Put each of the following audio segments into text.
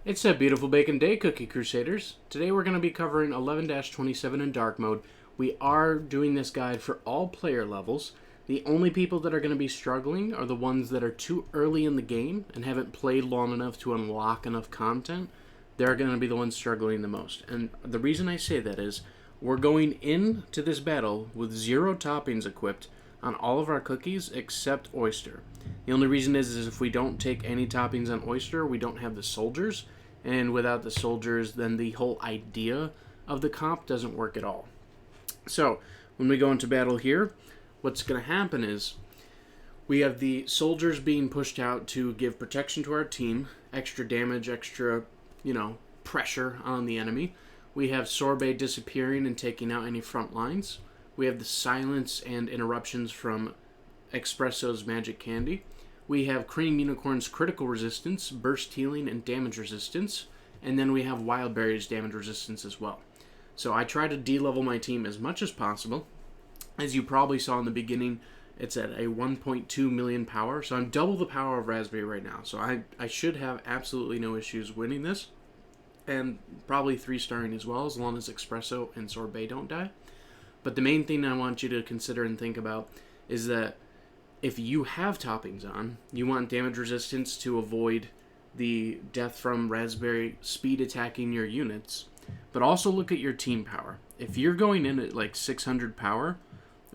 It's a beautiful bacon day, Cookie Crusaders. Today we're going to be covering 11-27 in dark mode. We are doing this guide for all player levels. The only people that are going to be struggling are the ones that are too early in the game and haven't played long enough to unlock enough content. They're going to be the ones struggling the most. And the reason I say that is we're going into this battle with 0 toppings equipped on all of our cookies except oyster. The only reason is if we don't take any toppings on oyster, we don't have the soldiers, and without the soldiers, then the whole idea of the comp doesn't work at all. So when we go into battle here, what's going to happen is we have the soldiers being pushed out to give protection to our team, extra damage, extra, pressure on the enemy. We have Sorbet disappearing and taking out any front lines. We have the silence and interruptions from Espresso's magic candy. We have Cream Unicorn's critical resistance, burst healing, and damage resistance. And then we have Wild Berry's damage resistance as well. So I try to de-level my team as much as possible. As you probably saw in the beginning, it's at a 1.2 million power. So I'm double the power of Raspberry right now. So I should have absolutely no issues winning this. And probably 3-starring as well, as long as Espresso and Sorbet don't die. But the main thing I want you to consider and think about is that if you have toppings on, you want damage resistance to avoid the death from Raspberry speed attacking your units. But also look at your team power. If you're going in at like 600 power,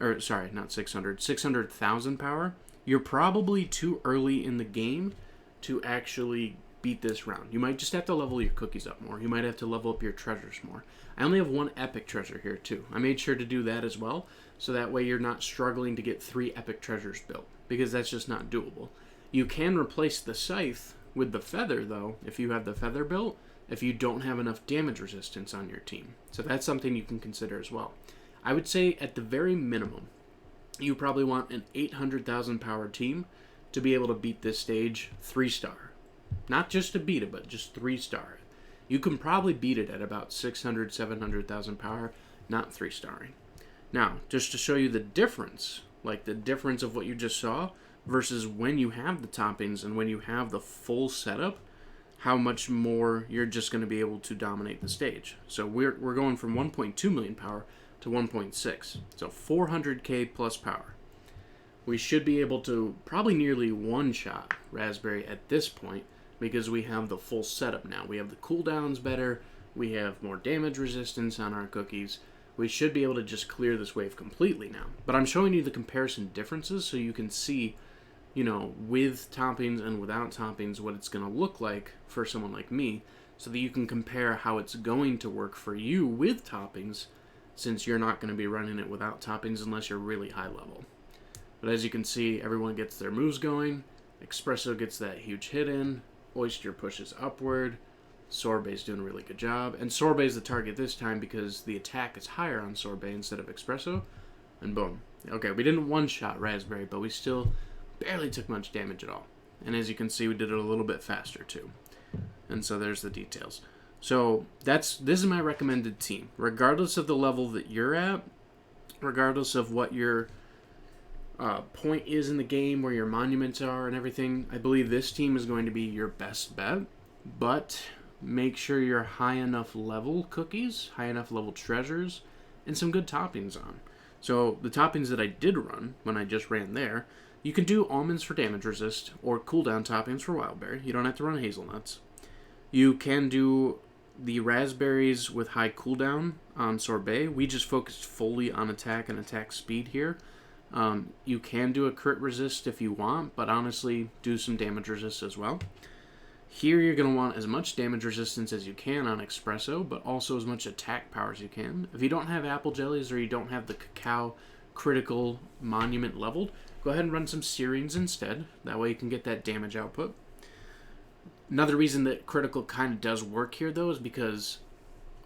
or sorry, not 600, 600,000 power, you're probably too early in the game to actually beat this round. You might just have to level your cookies up more. You might have to level up your treasures more. I only have 1 epic treasure here too. I made sure to do that as well, so that way you're not struggling to get 3 epic treasures built, because that's just not doable. You can replace the scythe with the feather though, if you have the feather built, if you don't have enough damage resistance on your team. So that's something you can consider as well. I would say at the very minimum, you probably want an 800,000 power team to be able to beat this stage 3-star. Not just to beat it, but just 3-star. You can probably beat it at about 600, 700,000 power, not 3-starring. Now, just to show you the difference, like the difference of what you just saw versus when you have the toppings and when you have the full setup, how much more you're just going to be able to dominate the stage. So we're going from 1.2 million power to 1.6. So 400k plus power. We should be able to probably nearly one-shot Raspberry at this point, because we have the full setup now. We have the cooldowns better, we have more damage resistance on our cookies. We should be able to just clear this wave completely now. But I'm showing you the comparison differences so you can see, with toppings and without toppings, what it's going to look like for someone like me, so that you can compare how it's going to work for you with toppings, since you're not going to be running it without toppings unless you're really high level. But as you can see, everyone gets their moves going. Espresso gets that huge hit in. Oyster pushes upward. Sorbet's doing a really good job. And Sorbet's the target this time because the attack is higher on Sorbet instead of Espresso. And boom. Okay, we didn't one-shot Raspberry, but we still barely took much damage at all. And as you can see, we did it a little bit faster too. And so there's the details. So this is my recommended team. Regardless of the level that you're at, regardless of what your point is in the game, where your monuments are and everything, I believe this team is going to be your best bet. But make sure you're high enough level cookies, high enough level treasures, and some good toppings on. So the toppings that I did run when I just ran there, you can do almonds for damage resist or cooldown toppings for wildberry. You don't have to run hazelnuts. You can do the raspberries with high cooldown on sorbet. We just focused fully on attack and attack speed here. You can do a crit resist if you want, but honestly, do some damage resist as well. Here you're going to want as much damage resistance as you can on Espresso, but also as much attack power as you can. If you don't have apple jellies or you don't have the cacao critical monument leveled, go ahead and run some Syrians instead. That way you can get that damage output. Another reason that critical kind of does work here, though, is because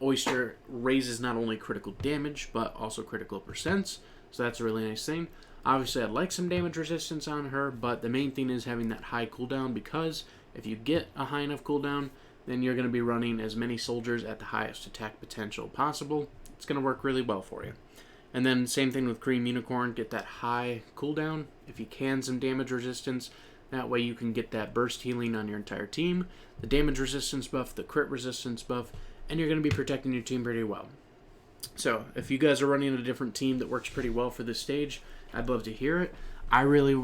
Oyster raises not only critical damage, but also critical percents. So that's a really nice thing. Obviously, I'd like some damage resistance on her, but the main thing is having that high cooldown, because if you get a high enough cooldown, then you're going to be running as many soldiers at the highest attack potential possible. It's going to work really well for you. And then same thing with Cream Unicorn. Get that high cooldown. If you can, some damage resistance. That way you can get that burst healing on your entire team, the damage resistance buff, the crit resistance buff, and you're going to be protecting your team pretty well. So, if you guys are running a different team that works pretty well for this stage, I'd love to hear it. I really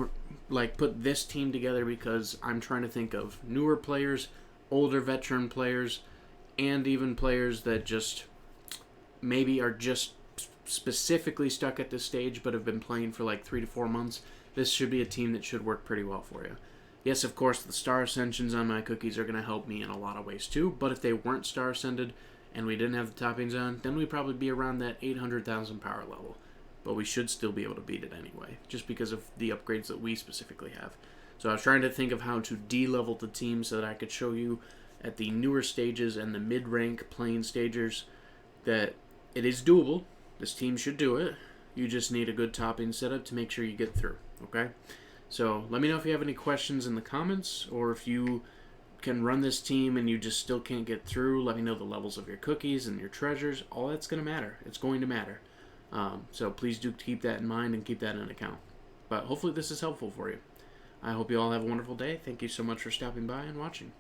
put this team together because I'm trying to think of newer players, older veteran players, and even players that just maybe are just specifically stuck at this stage but have been playing for like 3 to 4 months. This should be a team that should work pretty well for you. Yes, of course, the star ascensions on my cookies are going to help me in a lot of ways too, but if they weren't star ascended and we didn't have the toppings on, then we'd probably be around that 800,000 power level. But we should still be able to beat it anyway, just because of the upgrades that we specifically have. So I was trying to think of how to de-level the team so that I could show you at the newer stages and the mid-rank playing stagers that it is doable. This team should do it. You just need a good topping setup to make sure you get through, okay? So let me know if you have any questions in the comments, or if you can run this team and you just still can't get through. Let me know the levels of your cookies and your treasures. All that's going to matter. It's going to matter. So please do keep that in mind and keep that in account. But hopefully this is helpful for you. I hope you all have a wonderful day. Thank you so much for stopping by and watching.